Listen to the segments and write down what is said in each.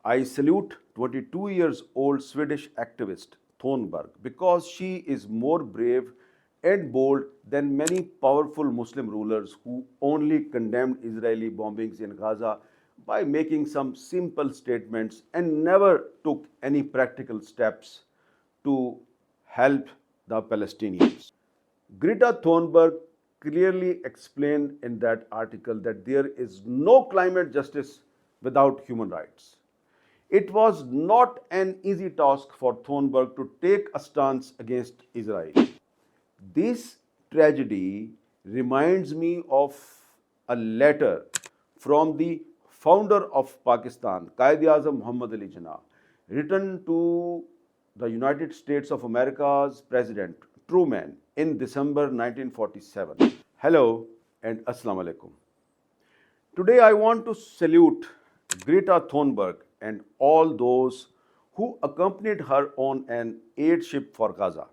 I salute 22 years old Swedish activist Thunberg because she is more brave and bold than many powerful Muslim rulers who only condemned Israeli bombings in Gaza by making some simple statements and never took any practical steps to help the Palestinians. Greta Thunberg clearly explained in that article that there is no climate justice without human rights. It was not an easy task for Thunberg to take a stance against Israel. This tragedy reminds me of a letter from the founder of Pakistan, Quaid-e-Azam Muhammad Ali Jinnah, written to the United States of America's President Truman in December 1947. Hello and Assalamu alaikum. Today I want to salute Greta Thunberg and all those who accompanied her on an aid ship for Gaza.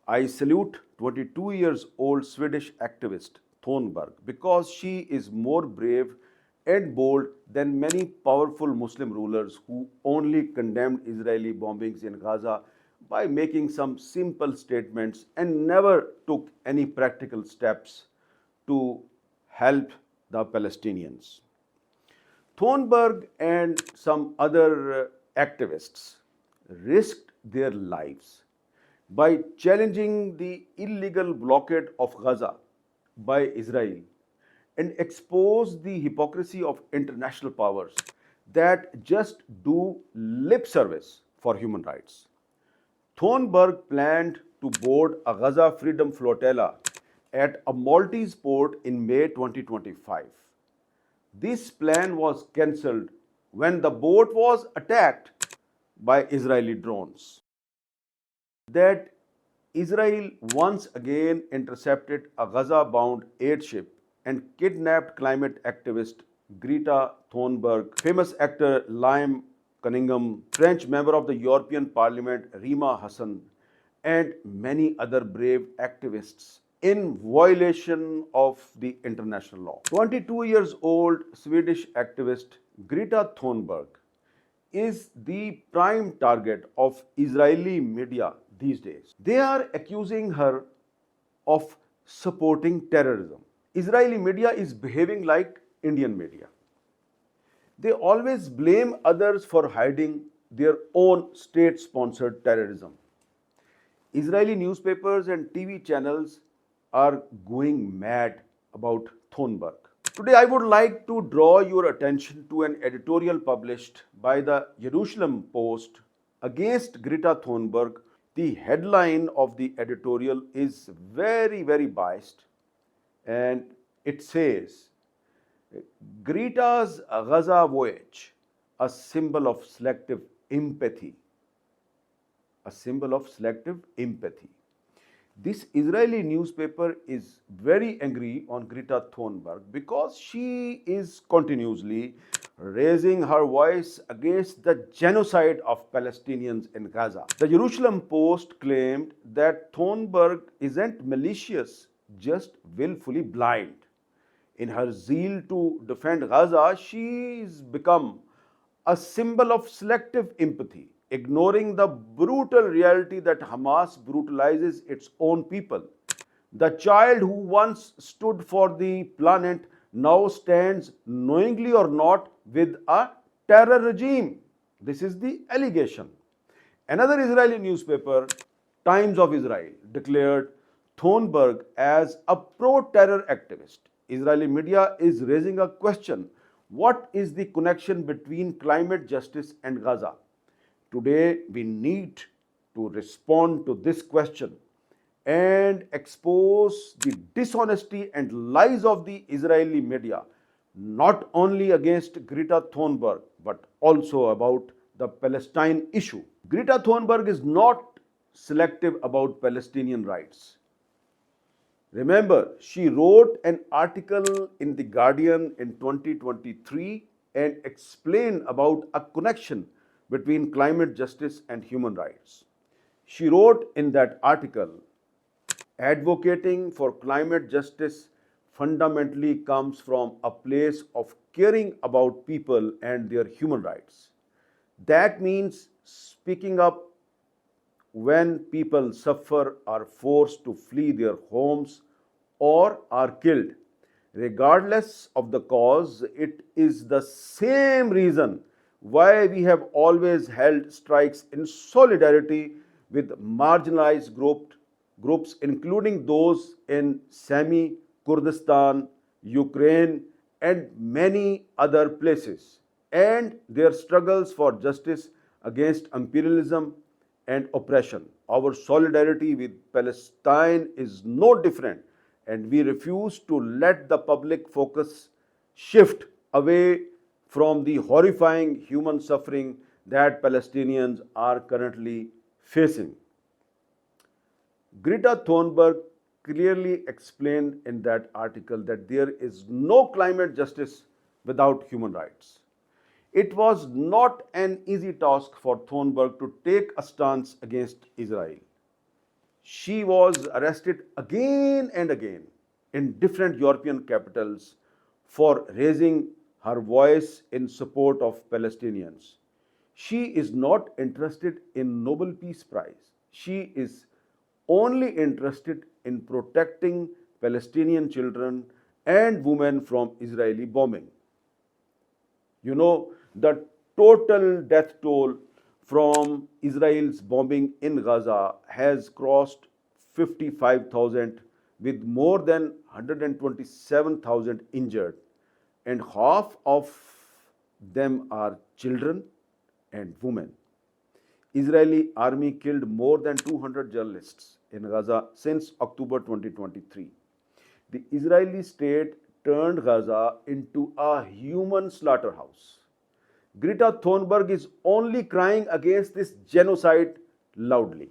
I salute 22 years old Swedish activist Thunberg because she is more brave and bold than many powerful Muslim rulers who only condemned Israeli bombings in Gaza by making some simple statements and never took any practical steps to help the Palestinians. Thunberg and some other activists risked their lives by challenging the illegal blockade of Gaza by Israel and expose the hypocrisy of international powers that just do lip service for human rights. Thunberg planned to board a Gaza Freedom Flotilla at a Maltese port in May 2025. This plan was cancelled when the boat was attacked by Israeli drones. That Israel once again intercepted a Gaza-bound aid ship and kidnapped climate activist Greta Thunberg, famous actor Liam Cunningham, French member of the European Parliament Rima Hassan, and many other brave activists in violation of the international law. 22 years old Swedish activist Greta Thunberg is the prime target of Israeli media these days. They are accusing her of supporting terrorism. Israeli media is behaving like Indian media. They always blame others for hiding their own state-sponsored terrorism. Israeli newspapers and TV channels are going mad about Thunberg. Today, I would like to draw your attention to an editorial published by the Jerusalem Post against Greta Thunberg. The headline of the editorial is very biased, and it says, Greta's Gaza voyage, a symbol of selective empathy. A symbol of selective empathy. This Israeli newspaper is very angry on Greta Thunberg because she is continuously raising her voice against the genocide of Palestinians in Gaza. The Jerusalem Post claimed that Thunberg isn't malicious, just willfully blind. In her zeal to defend Gaza, she's become a symbol of selective empathy, ignoring the brutal reality that Hamas brutalizes its own people. The child who once stood for the planet now stands, knowingly or not, with a terror regime. This is the allegation. Another Israeli newspaper, Times of Israel, declared Thunberg as a pro-terror activist. Israeli media is raising a question. What is the connection between climate justice and Gaza? Today, we need to respond to this question and expose the dishonesty and lies of the Israeli media, not only against Greta Thunberg, but also about the Palestine issue. Greta Thunberg is not selective about Palestinian rights. Remember, she wrote an article in The Guardian in 2023 and explained about a connection between climate justice and human rights. She wrote in that article, advocating for climate justice fundamentally comes from a place of caring about people and their human rights. That means speaking up when people suffer, are forced to flee their homes, or are killed. Regardless of the cause, it is the same reason why we have always held strikes in solidarity with marginalized groups, including those in Semi Kurdistan, Ukraine, and many other places, and their struggles for justice against imperialism and oppression. Our solidarity with Palestine is no different, and we refuse to let the public focus shift away from the horrifying human suffering that Palestinians are currently facing. Greta Thunberg clearly explained in that article that there is no climate justice without human rights. It was not an easy task for Thunberg to take a stance against Israel. She was arrested again and again in different European capitals for raising her voice in support of Palestinians. She is not interested in Nobel Peace Prize. She is only interested in protecting Palestinian children and women from Israeli bombing. You know, the total death toll from Israel's bombing in Gaza has crossed 55,000, with more than 127,000 injured, and half of them are children and women. Israeli army killed more than 200 journalists in Gaza since October 2023. The Israeli state turned Gaza into a human slaughterhouse. Greta Thunberg is only crying against this genocide loudly.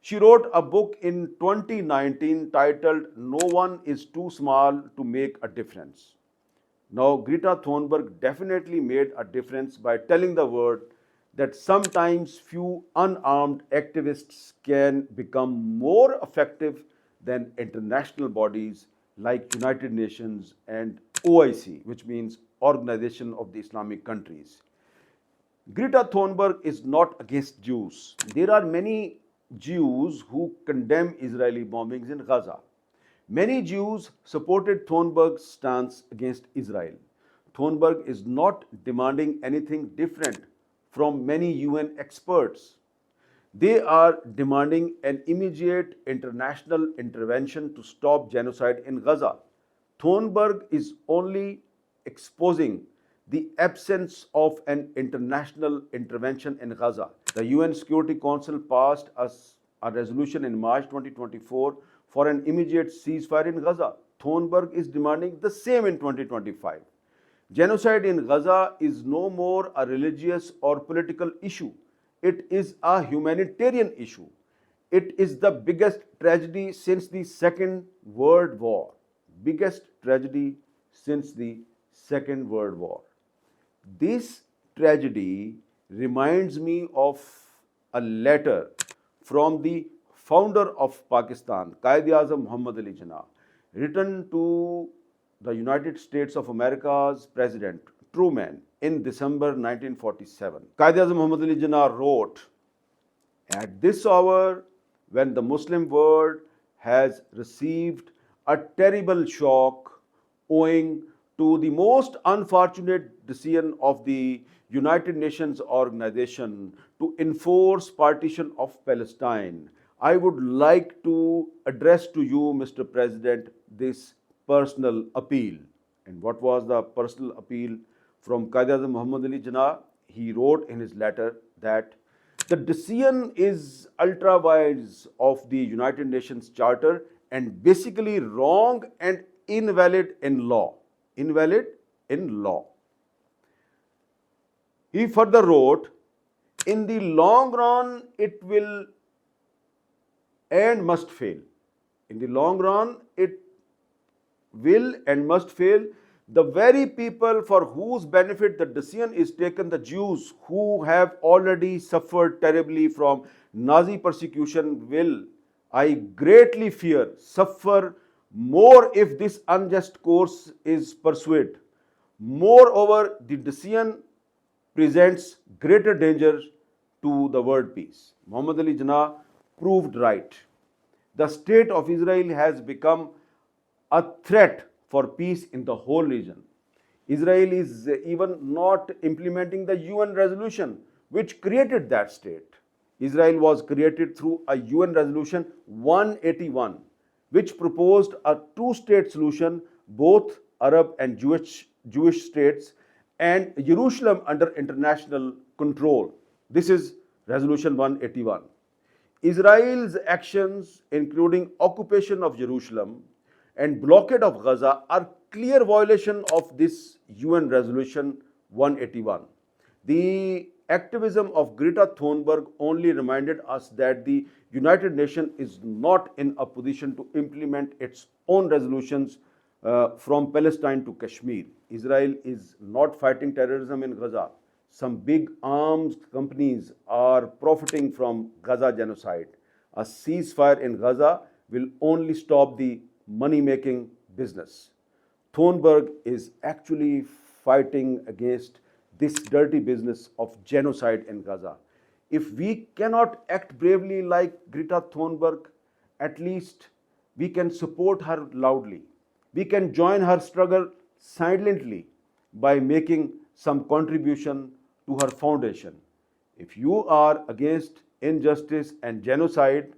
She wrote a book in 2019 titled No One is Too Small to Make a Difference. Now, Greta Thunberg definitely made a difference by telling the world that sometimes few unarmed activists can become more effective than international bodies like United Nations and OIC, which means Organization of the Islamic Countries. Greta Thunberg is not against Jews. There are many Jews who condemn Israeli bombings in Gaza. Many Jews supported Thunberg's stance against Israel. Thunberg is not demanding anything different from many UN experts. They are demanding an immediate international intervention to stop genocide in Gaza. Thunberg is only exposing the absence of an international intervention in Gaza. The UN Security Council passed a resolution in March 2024 for an immediate ceasefire in Gaza. Thunberg is demanding the same in 2025. Genocide in Gaza is no more a religious or political issue. It is a humanitarian issue. It is the biggest tragedy since the Second World War. Biggest tragedy since the Second World War. This tragedy reminds me of a letter from the founder of Pakistan, Quaid-e-Azam Muhammad Ali Jinnah, written to the United States of America's President Truman in December 1947. Quaid-e-Azam Muhammad Ali Jinnah wrote, "At this hour, when the Muslim world has received a terrible shock owing to the most unfortunate decision of the United Nations Organization to enforce partition of Palestine, I would like to address to you, Mr. President, this personal appeal." And what was the personal appeal from Quaid-e-Azam Muhammad Ali Jinnah? He wrote in his letter that the decision is ultra-wise of the United Nations Charter and basically wrong and invalid in law. Invalid in law. He further wrote, in the long run, it will and must fail. In the long run, it will and must fail. The very people for whose benefit the decision is taken, the Jews who have already suffered terribly from Nazi persecution, will, I greatly fear, suffer more if this unjust course is pursued. Moreover, the decision presents greater danger to the world peace. Muhammad Ali Jinnah proved right. The state of Israel has become a threat for peace in the whole region. Israel is even not implementing the UN resolution which created that state. Israel was created through a UN resolution 181, which proposed a two-state solution, both Arab and Jewish states, and Jerusalem under international control. This is Resolution 181. Israel's actions, including occupation of Jerusalem and blockade of Gaza, are clear violation of this UN Resolution 181. The activism of Greta Thunberg only reminded us that the United Nations is not in a position to implement its own resolutions from Palestine to Kashmir. Israel is not fighting terrorism in Gaza. Some big arms companies are profiting from Gaza genocide. A ceasefire in Gaza will only stop the money-making business. Thunberg is actually fighting against this dirty business of genocide in Gaza. If we cannot act bravely like Greta Thunberg, at least we can support her loudly. We can join her struggle silently by making some contribution to her foundation. If you are against injustice and genocide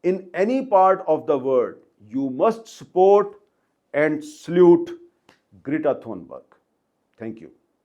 in any part of the world, you must support and salute Greta Thunberg. Thank you.